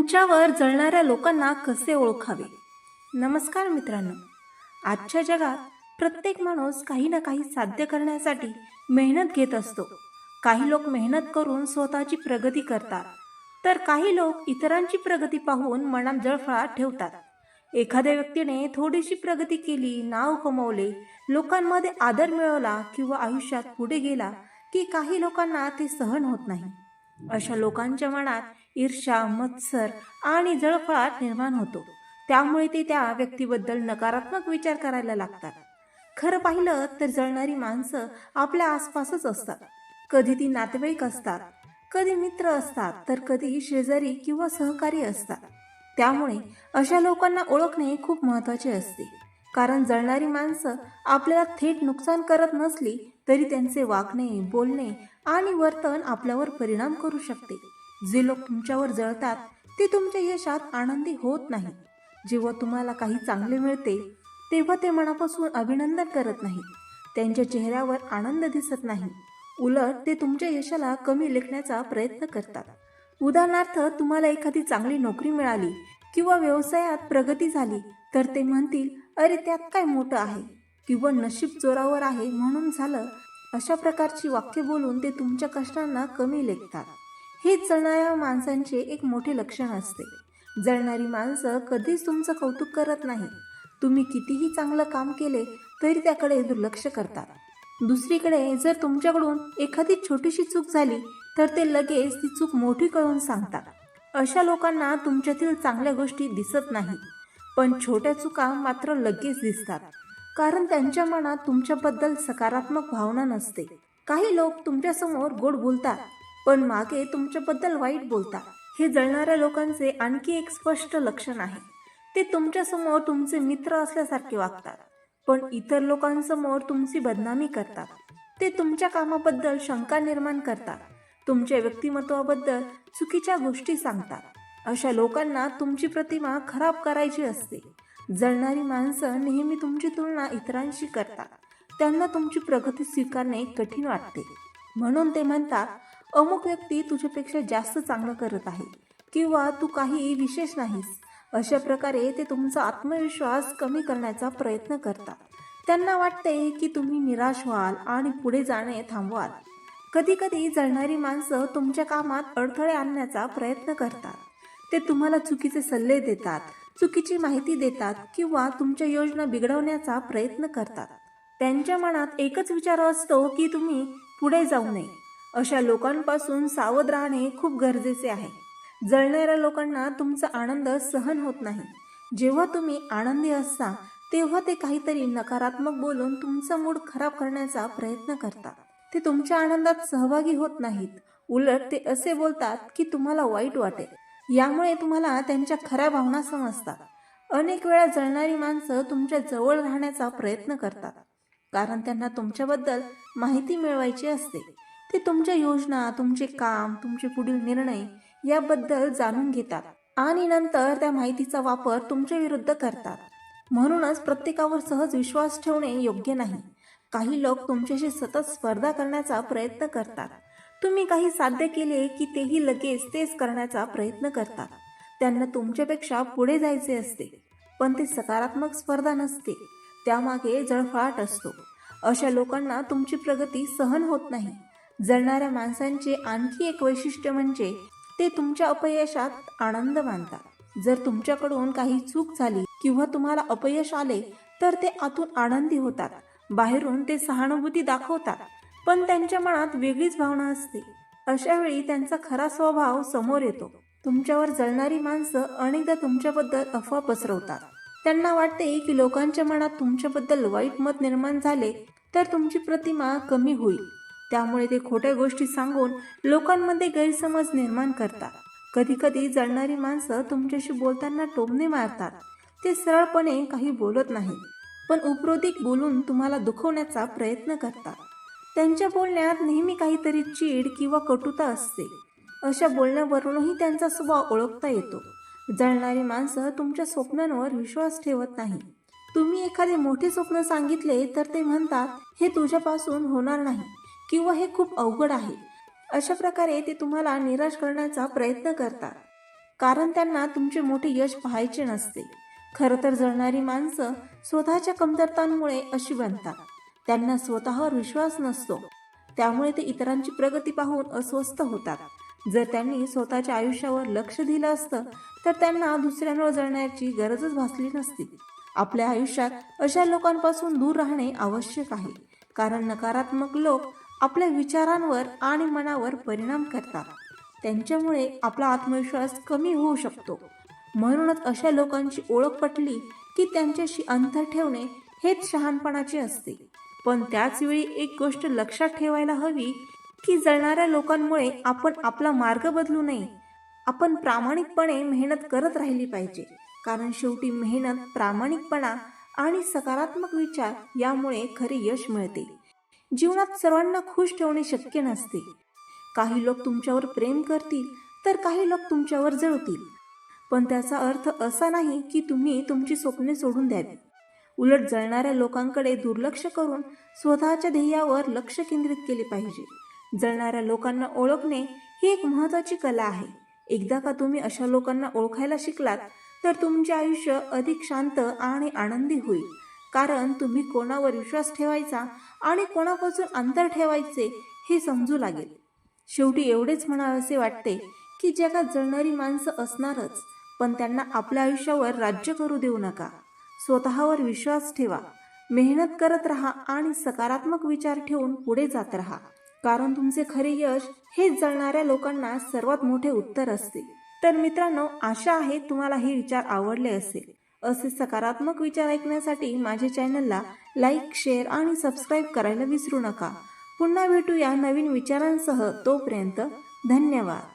तुमच्यावर जळणाऱ्या लोकांना कसे ओळखावे? नमस्कार मित्रांनो. आजच्या जगात प्रत्येक माणूस काही ना काही साध्य करण्यासाठी मेहनत घेत असतो. काही लोक मेहनत करून स्वतःची प्रगती करतात, तर काही लोक इतरांची प्रगती पाहून मनात जळफळाट ठेवतात. एखाद्या व्यक्तीने थोडीशी प्रगती केली, नाव कमवले, लोकांमध्ये आदर मिळवला किंवा आयुष्यात पुढे गेला की काही लोकांना ते सहन होत नाही. अशा लोकांच्या मनात ईर्ष्या, मत्सर आणि जळफळाट निर्माण होतो. त्यामुळे ते त्या व्यक्तीबद्दल नकारात्मक विचार करायला लागतात. खरं पाहिलं तर जळणारी माणसं आपल्या आसपासच असतात. कधी ती नातेवाईक असतात, कधी मित्र असतात, तर कधी शेजारी किंवा सहकारी असतात. त्यामुळे अशा लोकांना ओळखणे खूप महत्त्वाचे असते. कारण जळणारी माणसं आपल्याला थेट नुकसान करत नसली तरी त्यांचे वागणे, बोलणे आणि वर्तन आपल्यावर परिणाम करू शकते. जे लोक तुमच्यावर जळतात ते तुमच्या यशात आनंदी होत नाही. जेव्हा तुम्हाला काही चांगले मिळते तेव्हा ते मनापासून अभिनंदन करत नाही. त्यांच्या चेहऱ्यावर आनंद दिसत नाही. उलट ते तुमच्या यशाला कमी लेखण्याचा प्रयत्न करतात. उदाहरणार्थ, तुम्हाला एखादी चांगली नोकरी मिळाली किंवा व्यवसायात प्रगती झाली तर ते म्हणतील, अरे त्यात काय मोठं आहे, किंवा नशीब जोरावर आहे म्हणून झालं. अशा प्रकारची वाक्य बोलून ते तुमच्या कष्टांना कमी लेखतात. हेच जळणाऱ्या माणसांचे एक मोठे लक्षण असते. जळणारी माणसं कधीच तुमचं कौतुक करत नाही. तुम्ही कितीही चांगलं काम केले तरी त्याकडे दुर्लक्ष करतात. दुसरीकडे जर तुमच्याकडून एखादी छोटीशी चूक झाली तर ते लगेच ती चूक मोठी करून सांगतात. अशा लोकांना तुमच्यातील चांगल्या गोष्टी दिसत नाहीत, पण छोट्या चुका मात्र लगेच दिसतात. कारण त्यांच्या मनात तुमच्याबद्दल सकारात्मक भावना नसते. काही लोक तुमच्यासमोर गोड बोलतात पण मागे तुमच्याबद्दल वाईट बोलतात. हे जळणाऱ्या लोकांचे आणखी एक स्पष्ट लक्षण आहे. ते तुमच्यासमोर तुमचे मित्र असल्यासारखे वागतात, पण इतर लोकांसमोर तुमची बदनामी करतात. ते तुमच्या कामाबद्दल शंका निर्माण करतात, तुमच्या व्यक्तिमत्वाबद्दल चुकीच्या गोष्टी सांगतात. अशा लोकांना तुमची प्रतिमा खराब करायची असते. जळणारी माणसं नेहमी तुमची तुलना इतरांशी करतात. त्यांना तुमची प्रगती स्वीकारणे कठीण वाटते. म्हणून ते म्हणतात, अमुक व्यक्ती तुझ्यापेक्षा जास्त चांगलं करत आहे, किंवा तू काही विशेष नाहीस. अशा प्रकारे ते तुमचा आत्मविश्वास कमी करण्याचा प्रयत्न करतात. त्यांना वाटते की तुम्ही निराश व्हाल आणि पुढे जाणे थांबवाल. कधी कधी जळणारी माणसं तुमच्या कामात अडथळे आणण्याचा प्रयत्न करतात. ते तुम्हाला चुकीचे सल्ले देतात, चुकीची माहिती देतात किंवा तुमच्या योजना बिघडवण्याचा प्रयत्न करतात. त्यांच्या मनात एकच विचार असतो की तुम्ही पुढे जाऊ नये. अशा लोकांपासून सावध राहणे खूप गरजेचे आहे. जळणाऱ्या लोकांना तुमचा आनंद सहन होत नाही. जेव्हा तुम्ही आनंदी असता तेव्हा ते काहीतरी नकारात्मक बोलून तुमचा मूड खराब करण्याचा प्रयत्न करतात. ते तुमच्या आनंदात सहभागी होत नाहीत. उलट ते असे बोलतात की तुम्हाला वाईट वाटेल. यामुळे तुम्हाला त्यांच्या खऱ्या भावना समजतात. अनेक वेळा जळणारी माणसं तुमच्या जवळ राहण्याचा प्रयत्न करतात, कारण त्यांना तुमच्याबद्दल माहिती मिळवायची असते. ते तुमच्या योजना, तुमचे काम, तुमचे पुढील निर्णय याबद्दल जाणून घेतात आणि नंतर त्या माहितीचा वापर तुमच्या विरुद्ध करतात. म्हणूनच प्रत्येकावर सहज विश्वास ठेवणे योग्य नाही. काही लोक तुमच्याशी सतत स्पर्धा करण्याचा प्रयत्न करतात. तुम्ही काही साध्य केले की तेही लगेच तेच करण्याचा प्रयत्न करतात. त्यांना तुमच्यापेक्षा पुढे जायचे असते, पण ते सकारात्मक स्पर्धा नसते, त्यामागे जळफळाट असतो. अशा लोकांना तुमची प्रगती सहन होत नाही. जळणाऱ्या माणसांचे आणखी एक वैशिष्ट्य म्हणजे ते तुमच्या अपयशात आनंद मानतात. जर तुमच्याकडून काही चूक झाली किंवा तुम्हाला अपयश आले तर ते आतून आनंदी होतात. बाहेरून ते सहानुभूती दाखवतात, पण त्यांच्या मनात वेगळीच भावना असते. अशा वेळी त्यांचा खरा स्वभाव समोर येतो. तुमच्यावर जळणारी माणसं अनेकदा तुमच्याबद्दल अफवा पसरवतात. त्यांना वाटते की लोकांच्या मनात तुमच्याबद्दल वाईट मत निर्माण झाले तर तुमची प्रतिमा कमी होईल. त्यामुळे ते खोट्या गोष्टी सांगून लोकांमध्ये गैरसमज निर्माण करतात. कधी कधी जळणारी माणसं तुमच्याशी बोलताना टोमणे मारतात. ते सरळपणे काही बोलत नाही, पण उपरोधिक बोलून तुम्हाला दुखवण्याचा प्रयत्न करतात. त्यांच्या बोलण्यात नेहमी काहीतरी चीड किंवा कटुता असते. अशा बोलण्यावरूनही त्यांचा स्वभाव ओळखता येतो. जळणारी माणसं तुमच्या स्वप्नांवर विश्वास ठेवत नाही. तुम्ही एखादे मोठे स्वप्न सांगितले तर ते म्हणतात, हे तुझ्यापासून होणार नाही, किंवा हे खूप अवघड आहे. अशा प्रकारे ते तुम्हाला निराश करण्याचा प्रयत्न करतात. कारण त्यांना तुमचे मोठे यश पाहायचे नसते. खरं तर जळणारी माणसं स्वतःच्या कमतरतांमुळे अशी बनतात. त्यांना स्वतःवर विश्वास नसतो, त्यामुळे ते इतरांची प्रगती पाहून अस्वस्थ होतात. जर त्यांनी स्वतःच्या आयुष्यावर लक्ष दिलं असतं तर त्यांना दुसऱ्यांवर जळण्याची गरजच भासली नसती. आपल्या आयुष्यात अशा लोकांपासून दूर राहणे आवश्यक आहे, कारण नकारात्मक लोक आपल्या विचारांवर आणि मनावर परिणाम करतात. त्यांच्यामुळे आपला आत्मविश्वास कमी होऊ शकतो. म्हणूनच अशा लोकांची ओळख पटली की त्यांच्याशी अंतर ठेवणे हेच शहाणपणाचे असते. पण त्याच वेळी एक गोष्ट लक्षात ठेवायला हवी की जळणाऱ्या लोकांमुळे आपण आपला मार्ग बदलू नये. आपण प्रामाणिकपणे मेहनत करत राहिली पाहिजे, कारण शेवटी मेहनत, प्रामाणिकपणा आणि सकारात्मक विचार यामुळे खरे यश मिळते. जीवनात सर्वांना खुश ठेवणे शक्य नसते. काही लोक तुमच्यावर प्रेम करतील तर काही लोक तुमच्यावर जळतील. पण त्याचा अर्थ असा नाही की तुम्ही तुमची स्वप्ने सोडून द्यावी. उलट जळणाऱ्या लोकांकडे दुर्लक्ष करून स्वतःच्या ध्येयावर लक्ष केंद्रित केले पाहिजे. जळणाऱ्या लोकांना ओळखणे ही एक महत्त्वाची कला आहे. एकदा का तुम्ही अशा लोकांना ओळखायला शिकलात तर तुमचे आयुष्य अधिक शांत आणि आनंदी होईल, कारण तुम्ही कोणावर विश्वास ठेवायचा आणि कोणापासून अंतर ठेवायचे हे समजू लागेल. शेवटी एवढेच म्हणावेसे वाटते की जगात जळणारी माणसं असणारच, पण त्यांना आपल्या आयुष्यावर राज्य करू देऊ नका. स्वतःवर विश्वास ठेवा, मेहनत करत राहा आणि सकारात्मक विचार ठेवून पुढे जात राहा, कारण तुमचे खरे यश हेच जळणाऱ्या लोकांना सर्वात मोठे उत्तर असते. तर मित्रांनो, आशा आहे तुम्हाला हे विचार आवडले असेल. असे सकारात्मक विचार ऐकण्यासाठी माझ्या चॅनलला लाईक, शेअर आणि सबस्क्राईब करायला विसरू नका. पुन्हा भेटूया नवीन विचारांसह. तोपर्यंत धन्यवाद.